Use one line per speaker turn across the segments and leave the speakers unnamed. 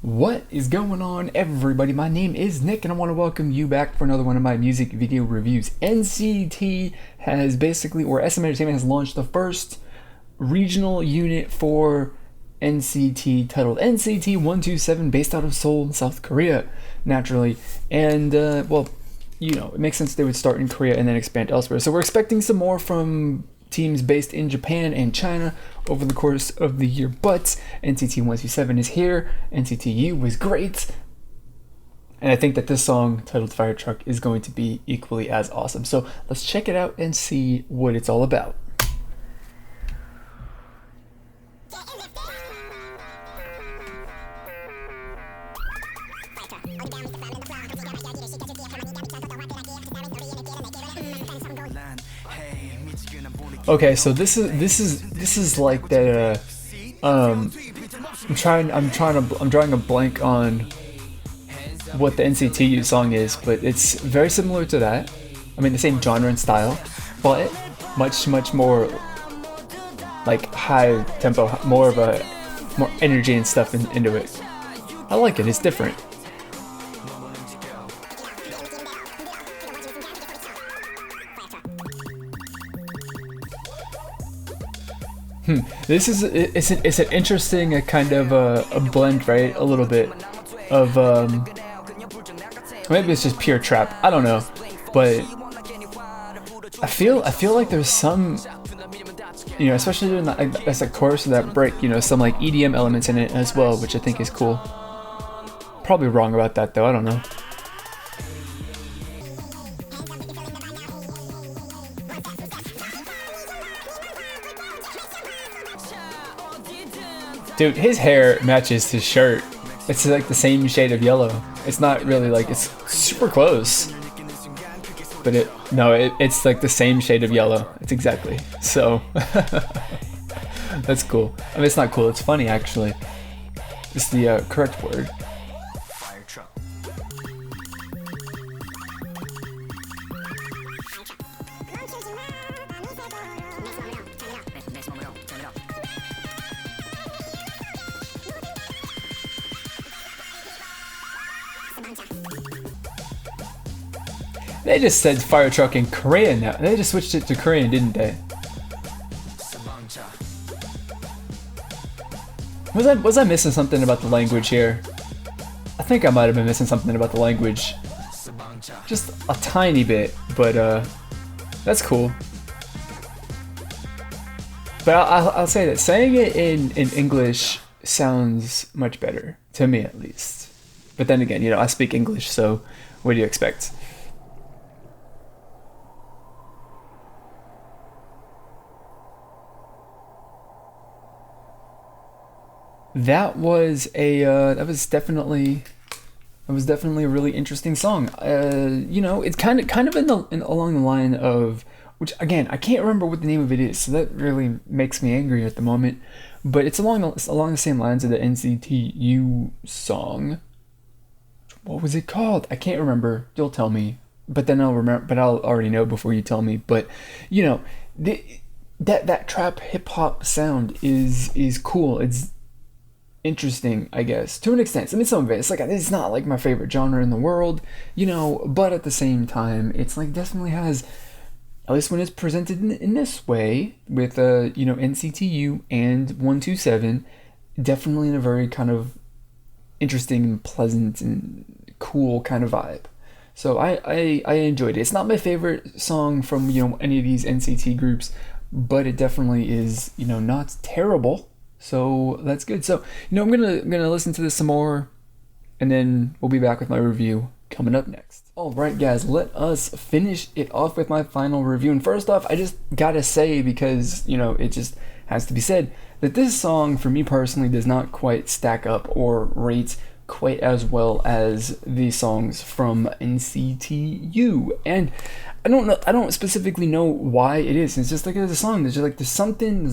What is going on, everybody? My name is Nick, and I want to welcome you back for another one of my music video reviews. NCT has basically, or SM Entertainment has launched the first regional unit for NCT titled NCT 127, based out of Seoul, South Korea, naturally. And, well, you know, it makes sense they would start in Korea and then expand elsewhere. So we're expecting some more from teams based in Japan and China over the course of the year, but NCT 127 is here. NCT was great, and I think that this song titled Fire Truck is going to be equally as awesome. So let's check it out and see what it's all about. Okay, so this is like that. I'm drawing a blank on what the NCT song is, but it's very similar to that. I mean, the same genre and style, but much more like high tempo, more energy and stuff into it. I like it. It's different. It's an interesting kind of a blend, right? A little bit of maybe it's just pure trap. I don't know, but I feel like there's some, you know, especially during that's a chorus of that break, you know, some like EDM elements in it as well, which I think is cool. Probably wrong about that though. I don't know. Dude, his hair matches his shirt. It's like the same shade of yellow. It's not really like, it's super close. But it's like the same shade of yellow. It's exactly. So, that's cool. I mean, it's not cool, it's funny actually. It's the correct word. They just said fire truck in Korean now. They just switched it to Korean, didn't they? Was I missing something about the language here? I think I might have been missing something about the language. Just a tiny bit, but that's cool. But I'll say that saying it in English sounds much better, to me at least. But then again, you know, I speak English, so what do you expect? That was definitely a really interesting song. You know, it's kind of along the line of, which again I can't remember what the name of it is, so that really makes me angry at the moment. But it's along the same lines of the NCT song. What was it called? I can't remember. You'll tell me, but then I'll remember. But I'll already know before you tell me. But you know, that trap hip hop sound is cool. It's interesting, I guess, to an extent. I mean, some of it, it's not like my favorite genre in the world, you know, but at the same time, it's like definitely has, at least when it's presented in this way with you know, NCTU and 127, definitely in a very kind of interesting and pleasant and cool kind of vibe. So I enjoyed it. It's not my favorite song from, you know, any of these NCT groups, but it definitely is, you know, not terrible. So that's good. So, you know, I'm gonna listen to this some more, and then we'll be back with my review coming up next. Alright guys, let us finish it off with my final review. And first off, I just gotta say, because, you know, it just has to be said, that this song for me personally does not quite stack up or rate quite as well as the songs from NCTU. And I don't specifically know why it is. It's just like there's a song, there's a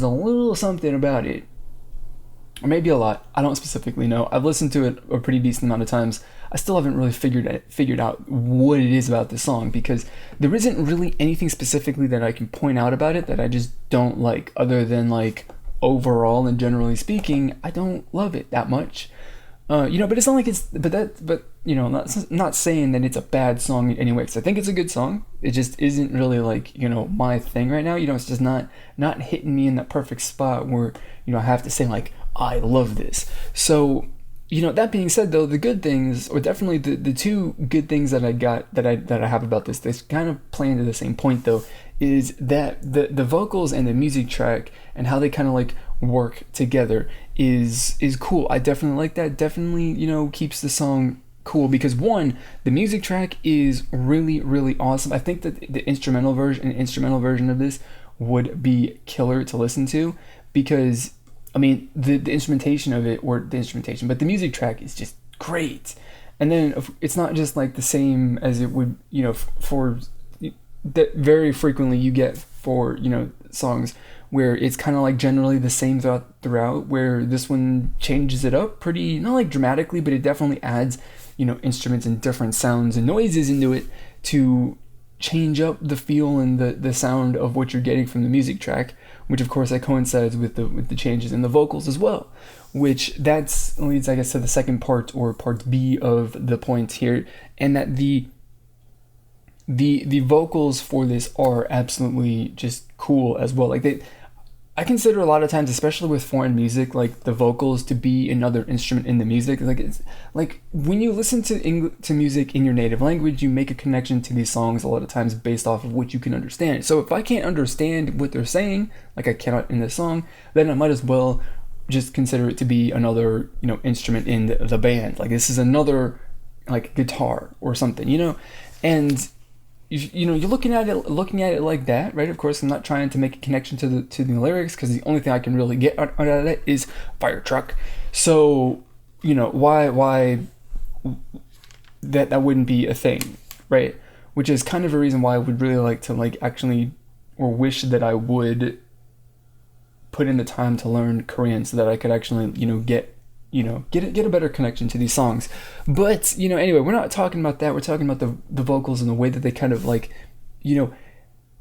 little something about it. Or maybe a lot. I don't specifically know. I've listened to it a pretty decent amount of times. I still haven't really figured out what it is about this song, because there isn't really anything specifically that I can point out about it that I just don't like, other than like overall and generally speaking, I don't love it that much. But it's not like not saying that it's a bad song anyway, because I think it's a good song. It just isn't really like, my thing right now. It's just not hitting me in that perfect spot where, I have to say like, I love this. So, that being said though, the good things, or definitely the two good things that I have about this kind of play into the same point though, is that the vocals and the music track and how they kind of like work together is cool. I definitely like that. Definitely, keeps the song cool, because one, the music track is really, really awesome. I think that the instrumental version of this would be killer to listen to, because I mean the instrumentation of it, but the music track is just great. And then it's not just like the same as it would, for that very frequently you get for, songs where it's kind of like generally the same throughout, where this one changes it up pretty, not like dramatically, but it definitely adds, instruments and different sounds and noises into it to change up the feel and the sound of what you're getting from the music track, which of course that coincides with the changes in the vocals as well, which leads, I guess, to the second part, or part B of the point here, and that the vocals for this are absolutely just cool as well. Like I consider a lot of times, especially with foreign music, like the vocals to be another instrument in the music. Like it's like when you listen to music in your native language, you make a connection to these songs a lot of times based off of what you can understand. So if I can't understand what they're saying, like I cannot in this song, then I might as well just consider it to be another, instrument in the band. Like this is another like guitar or something, and you're looking at it like that, right? Of course, I'm not trying to make a connection to the lyrics, because the only thing I can really get out of that is fire truck. So, why that wouldn't be a thing, right? Which is kind of a reason why I would really like to like actually, or wish that I would put in the time to learn Korean so that I could actually, get a better connection to these songs. But, anyway, we're not talking about that. We're talking about the vocals and the way that they kind of like,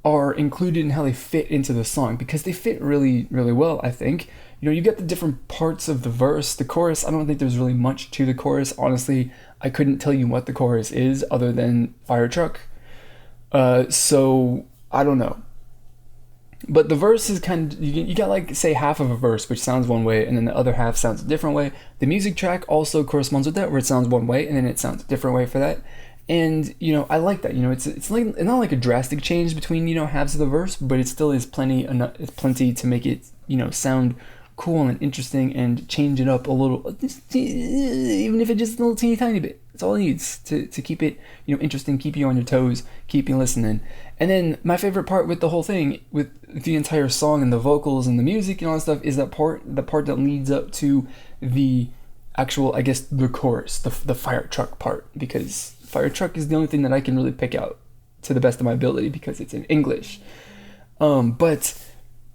are included in how they fit into the song, because they fit really, really well, I think. You get the different parts of the verse. The chorus, I don't think there's really much to the chorus. Honestly, I couldn't tell you what the chorus is other than fire truck. So, I don't know. But the verse is kind of, you got like, say, half of a verse, which sounds one way, and then the other half sounds a different way. The music track also corresponds with that, where it sounds one way, and then it sounds a different way for that. And, I like that. It's like, not like a drastic change between, halves of the verse, but it still is plenty to make it, sound cool and interesting, and change it up a little, even if it's just a little teeny tiny bit. That's all it needs to keep it, interesting, keep you on your toes, keep you listening. And then my favorite part with the whole thing, with the entire song and the vocals and the music and all that stuff, is the part that leads up to the actual, I guess, the chorus, the fire truck part, because fire truck is the only thing that I can really pick out to the best of my ability, because it's in English. But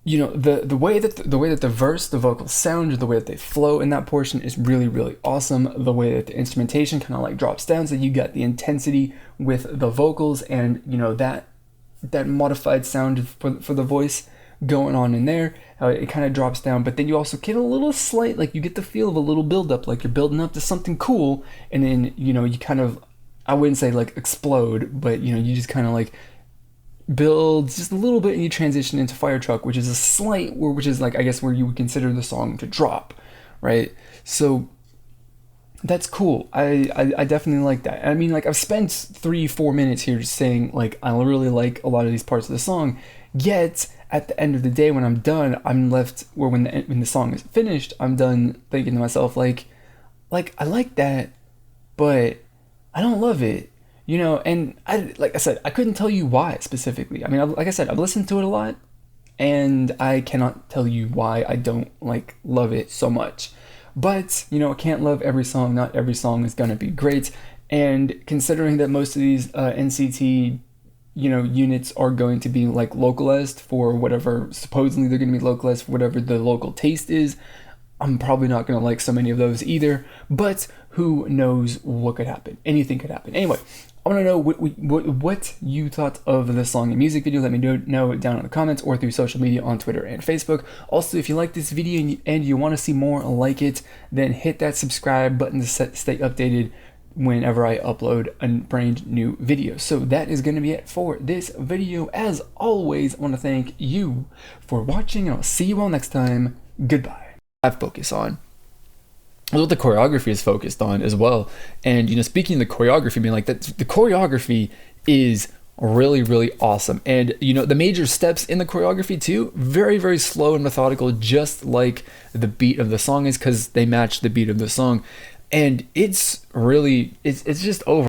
the way that the verse, the vocals sound, the way that they flow in that portion is really, really awesome. The way that the instrumentation kind of like drops down, so you got the intensity with the vocals, and that modified sound for the voice going on in there. It kind of drops down, but then you also get a little slight, like you get the feel of a little build up, like you're building up to something cool, and then you kind of, I wouldn't say like explode, but you just kind of like build just a little bit, and you transition into fire truck, which is which is like, I guess, where you would consider the song to drop, right? So that's cool. I definitely like that. I mean, like, I've spent 3-4 minutes here just saying like I really like a lot of these parts of the song, yet at the end of the day, when I'm done, I'm left, or when the song is finished, I'm done thinking to myself like I like that, but I don't love it. And like I said, I couldn't tell you why specifically. I mean, like I said, I've listened to it a lot, and I cannot tell you why I don't love it so much. But, I can't love every song. Not every song is going to be great. And considering that most of these NCT, units are going to be localized for whatever, supposedly they're going to be localized for whatever the local taste is, I'm probably not going to like so many of those either. But who knows what could happen? Anything could happen. Anyway, I want to know what you thought of this song and music video. Let me know down in the comments or through social media on Twitter and Facebook. Also, if you like this video and you want to see more like it, then hit that subscribe button to stay updated whenever I upload a brand new video. So that is going to be it for this video. As always, I want to thank you for watching, and I'll see you all next time. Goodbye. I focus on what the choreography is focused on as well. And, you know, speaking of the choreography, being like that, the choreography is really, really awesome. And, you know, the major steps in the choreography too, very, very slow and methodical, just like the beat of the song is, because they match the beat of the song. And it's really, it's just over.